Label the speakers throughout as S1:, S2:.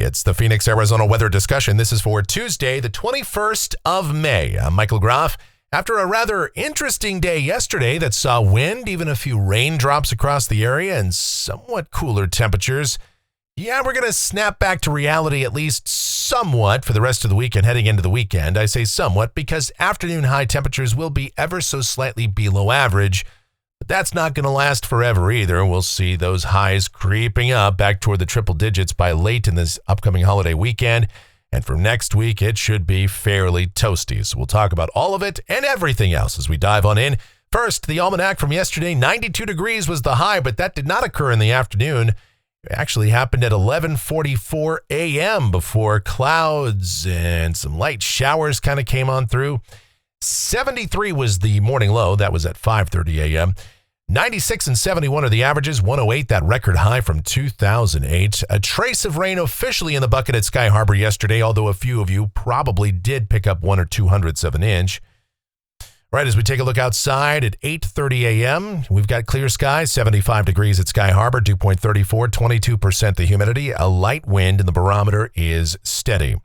S1: It's the Phoenix, Arizona weather discussion. This is for Tuesday, the 21st of May. I'm Michael Groff. After a rather interesting day yesterday that saw wind, even a few raindrops across the area, and somewhat cooler temperatures, we're going to snap back to reality at least somewhat for the rest of the week and heading into the weekend. I say somewhat because afternoon high temperatures will be ever so slightly below average. But that's not going to last forever either. We'll see those highs creeping up back toward the triple digits by late in this upcoming holiday weekend. And for next week, it should be fairly toasty. So we'll talk about all of it and everything else as we dive on in. First, the almanac from yesterday, 92 degrees was the high, but that did not occur in the afternoon. It actually happened at 11:44 a.m. before clouds and some light showers kind of came on through. 73 was the morning low. That was at 5:30 a.m. 96 and 71 are the averages. 108, that record high from 2008. A trace of rain officially in the bucket at Sky Harbor yesterday, although a few of you probably did pick up 1 or 2/100ths of an inch. Right, as we take a look outside at 8:30 a.m., we've got clear skies, 75 degrees at Sky Harbor, dew point 34, 22% the humidity. A light wind and the barometer is steady.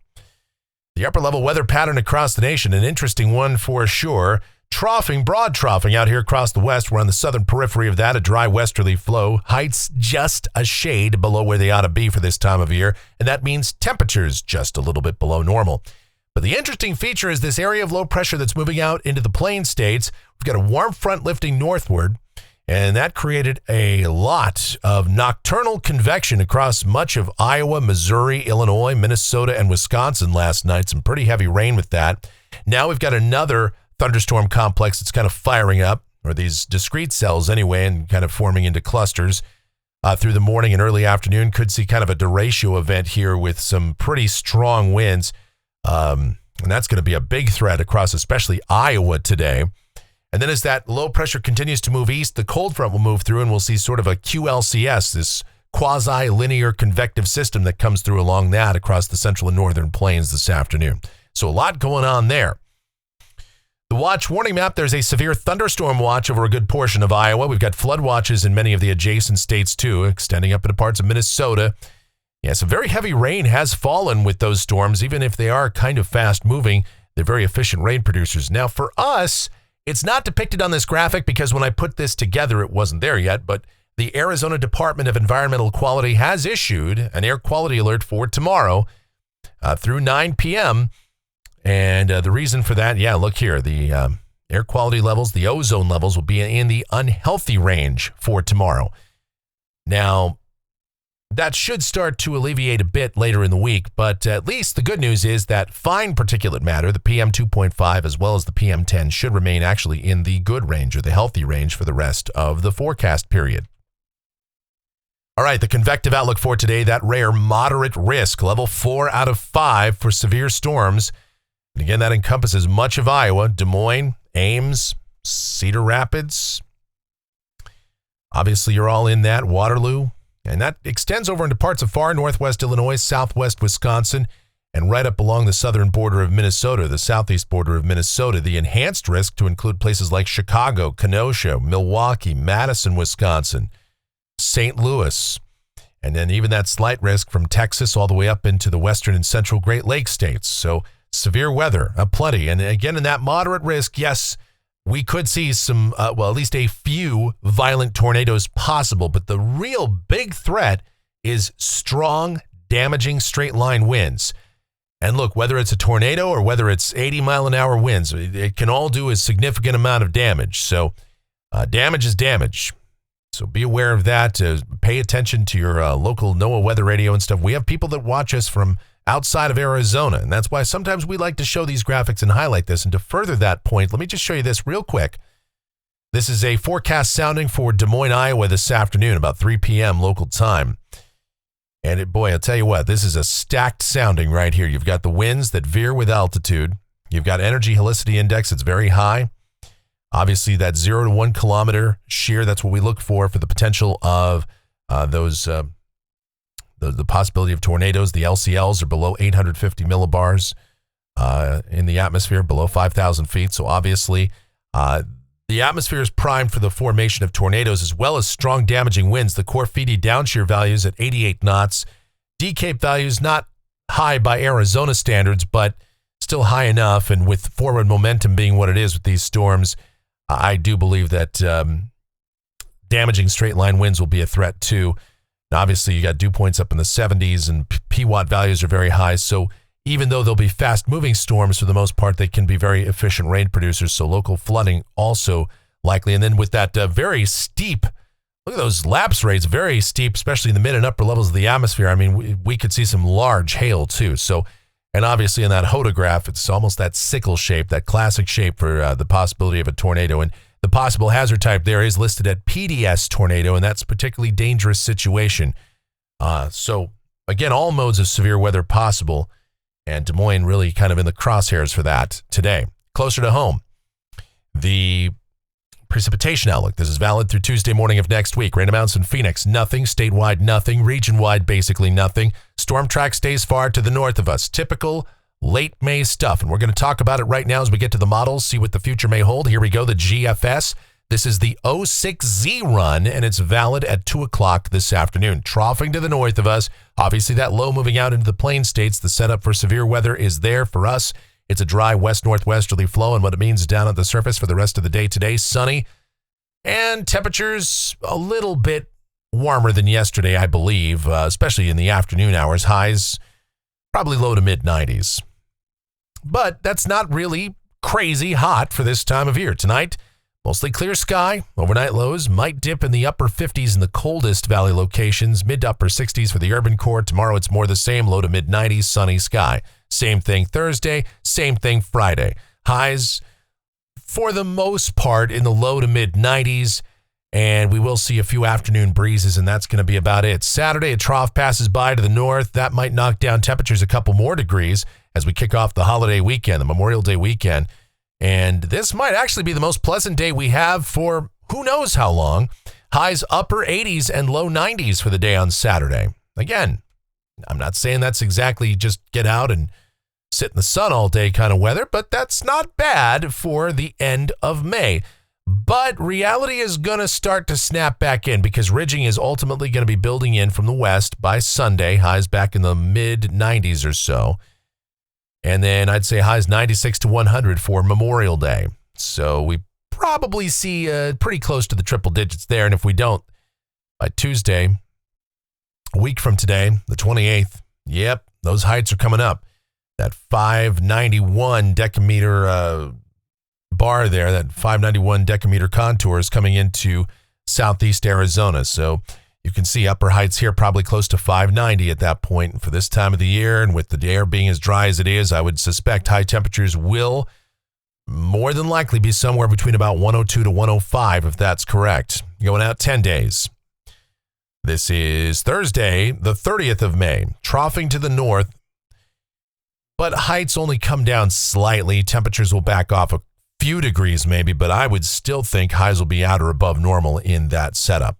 S1: The upper level weather pattern across the nation, an interesting one for sure. Troughing, broad troughing out here across the west. We're on the southern periphery of that, a dry westerly flow. Heights just a shade below where they ought to be for this time of year, and that means temperatures just a little bit below normal. But the interesting feature is this area of low pressure that's moving out into the plain states. We've got a warm front lifting northward, and that created a lot of nocturnal convection across much of Iowa, Missouri, Illinois, Minnesota, and Wisconsin last night. Some pretty heavy rain with that. Now we've got another thunderstorm complex that's kind of firing up, or these discrete cells anyway, and kind of forming into clusters through the morning and early afternoon. Could see kind of a derecho event here with some pretty strong winds. And that's going to be a big threat across especially Iowa today. And then as that low pressure continues to move east, the cold front will move through and we'll see sort of a QLCS, this quasi-linear convective system that comes through along that across the central and northern plains this afternoon. So a lot going on there. The watch warning map, there's a severe thunderstorm watch over a good portion of Iowa. We've got flood watches in many of the adjacent states too, extending up into parts of Minnesota. Yeah, some very heavy rain has fallen with those storms, even if they are kind of fast moving. They're very efficient rain producers. Now for us, it's not depicted on this graphic because when I put this together, it wasn't there yet, but the Arizona Department of Environmental Quality has issued an air quality alert for tomorrow through 9 p.m., and the reason for that, look here. The air quality levels, the ozone levels will be in the unhealthy range for tomorrow. Now, that should start to alleviate a bit later in the week, but at least the good news is that fine particulate matter, the PM 2.5 as well as the PM 10, should remain actually in the good range or the healthy range for the rest of the forecast period. All right, the convective outlook for today, that rare moderate risk, level 4 out of 5 for severe storms. And again, that encompasses much of Iowa, Des Moines, Ames, Cedar Rapids. Obviously, you're all in that, Waterloo. And that extends over into parts of far northwest Illinois, southwest Wisconsin, and right up along the southern border of Minnesota, the southeast border of Minnesota. The enhanced risk to include places like Chicago, Kenosha, Milwaukee, Madison, Wisconsin, St. Louis, and then even that slight risk from Texas all the way up into the western and central Great Lakes states. So severe weather, plenty. And again, in that moderate risk, yes, we could see some, at least a few violent tornadoes possible, but the real big threat is strong, damaging straight-line winds. And look, whether it's a tornado or whether it's 80-mile-an-hour winds, it can all do a significant amount of damage. So damage is damage. So be aware of that. Pay attention to your local NOAA weather radio and stuff. We have people that watch us from outside of Arizona, and that's why sometimes we like to show these graphics and highlight this. And to further that point, let me just show you this real quick. This is a forecast sounding for Des Moines, Iowa this afternoon, about 3 p.m. local time. And boy, I'll tell you what, this is a stacked sounding right here. You've got the winds that veer with altitude. You've got energy helicity index that's very high. Obviously, that 0 to 1 kilometer shear, that's what we look for the potential of those the possibility of tornadoes. The LCLs are below 850 millibars in the atmosphere, below 5,000 feet. So obviously, the atmosphere is primed for the formation of tornadoes as well as strong damaging winds. The Corfiti downshear values at 88 knots. D-Cape values not high by Arizona standards, but still high enough. And with forward momentum being what it is with these storms, I do believe that damaging straight line winds will be a threat too. And obviously, you got dew points up in the 70s and PWatt values are very high. So even though they'll be fast-moving storms, for the most part, they can be very efficient rain producers. So local flooding also likely. And then with that very steep, look at those lapse rates, very steep, especially in the mid and upper levels of the atmosphere. I mean, we could see some large hail too. So, and obviously in that hodograph, it's almost that sickle shape, that classic shape for the possibility of a tornado. And the possible hazard type there is listed at PDS tornado, and that's a particularly dangerous situation. So again, all modes of severe weather possible, and Des Moines really kind of in the crosshairs for that today. Closer to home, the precipitation outlook. This is valid through Tuesday morning of next week. Rain amounts in Phoenix, nothing. Statewide, nothing. Region-wide, basically nothing. Storm track stays far to the north of us. Typical late May stuff. And we're going to talk about it right now as we get to the models, see what the future may hold. Here we go, the GFS. This is the 06Z run, and it's valid at 2 o'clock this afternoon. Troughing to the north of us. Obviously, that low moving out into the plain states. The setup for severe weather is there for us. It's a dry west-northwesterly flow, and what it means down at the surface for the rest of the day today, sunny, and temperatures a little bit warmer than yesterday, I believe, especially in the afternoon hours. Highs probably low to mid-90s. But that's not really crazy hot for this time of year. Tonight, mostly clear sky. Overnight lows might dip in the upper 50s in the coldest valley locations, mid to upper 60s for the urban core. Tomorrow, it's more the same, low to mid-90s, sunny sky. Same thing Thursday, same thing Friday. Highs, for the most part, in the low to mid-90s, and we will see a few afternoon breezes, and that's going to be about it. Saturday, a trough passes by to the north. That might knock down temperatures a couple more degrees as we kick off the holiday weekend, the Memorial Day weekend. And this might actually be the most pleasant day we have for who knows how long. Highs upper 80s and low 90s for the day on Saturday. Again, I'm not saying that's exactly just get out and sit in the sun all day kind of weather, but that's not bad for the end of May. But reality is going to start to snap back in because ridging is ultimately going to be building in from the west by Sunday. Highs back in the mid 90s or so. And then I'd say highs 96 to 100 for Memorial Day. So we probably see pretty close to the triple digits there. And if we don't, by Tuesday, a week from today, the 28th, yep, those heights are coming up. That 591 decameter bar there, that 591 decameter contour is coming into southeast Arizona. So you can see upper heights here probably close to 590 at that point. For this time of the year, and with the air being as dry as it is, I would suspect high temperatures will more than likely be somewhere between about 102 to 105, if that's correct. Going out 10 days. This is Thursday, the 30th of May. Troughing to the north, but heights only come down slightly. Temperatures will back off a few degrees maybe, but I would still think highs will be at or above normal in that setup.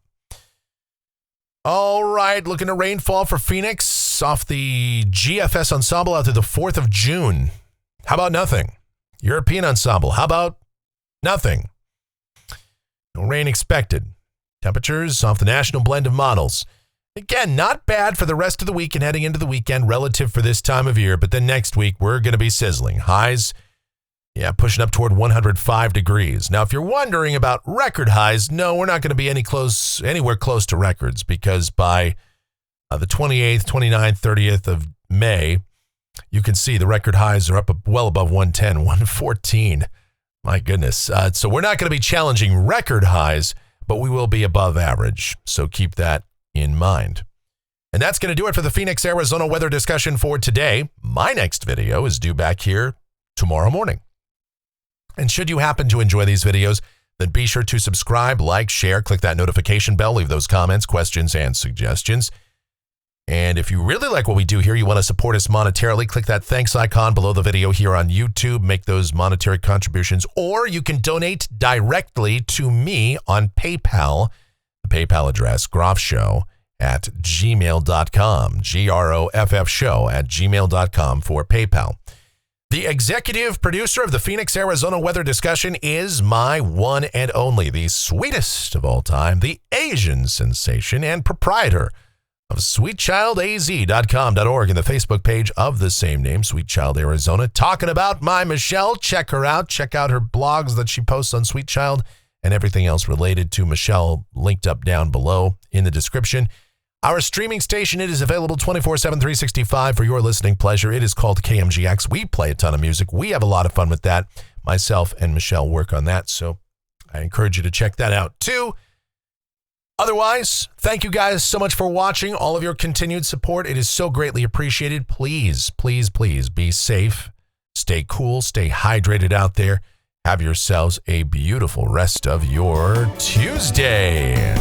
S1: All right, looking at rainfall for Phoenix off the GFS ensemble out to the 4th of June. How about nothing? European ensemble, how about nothing? No rain expected. Temperatures off the national blend of models. Again, not bad for the rest of the week and heading into the weekend relative for this time of year, but then next week we're going to be sizzling. Highs, pushing up toward 105 degrees. Now, if you're wondering about record highs, no, we're not going to be anywhere close to records because by the 28th, 29th, 30th of May, you can see the record highs are up well above 110, 114. My goodness. So we're not going to be challenging record highs, but we will be above average. So keep that in mind. And that's going to do it for the Phoenix, Arizona weather discussion for today. My next video is due back here tomorrow morning. And should you happen to enjoy these videos, then be sure to subscribe, like, share, click that notification bell, leave those comments, questions, and suggestions. And if you really like what we do here, you want to support us monetarily, click that thanks icon below the video here on YouTube, make those monetary contributions, or you can donate directly to me on PayPal. The PayPal address, groffshow@gmail.com, GROFF show@gmail.com for PayPal. The executive producer of the Phoenix, Arizona weather discussion is my one and only, the sweetest of all time, the Asian sensation and proprietor of sweetchildaz.com.org and the Facebook page of the same name, Sweet Child Arizona, talking about my Michelle. Check her out. Check out her blogs that she posts on Sweet Child and everything else related to Michelle linked up down below in the description. Our streaming station, it is available 24/7, 365 for your listening pleasure. It is called KMGX. We play a ton of music. We have a lot of fun with that. Myself and Michelle work on that, so I encourage you to check that out too. Otherwise, thank you guys so much for watching, all of your continued support. It is so greatly appreciated. Please, please, please be safe, stay cool, stay hydrated out there. Have yourselves a beautiful rest of your Tuesday.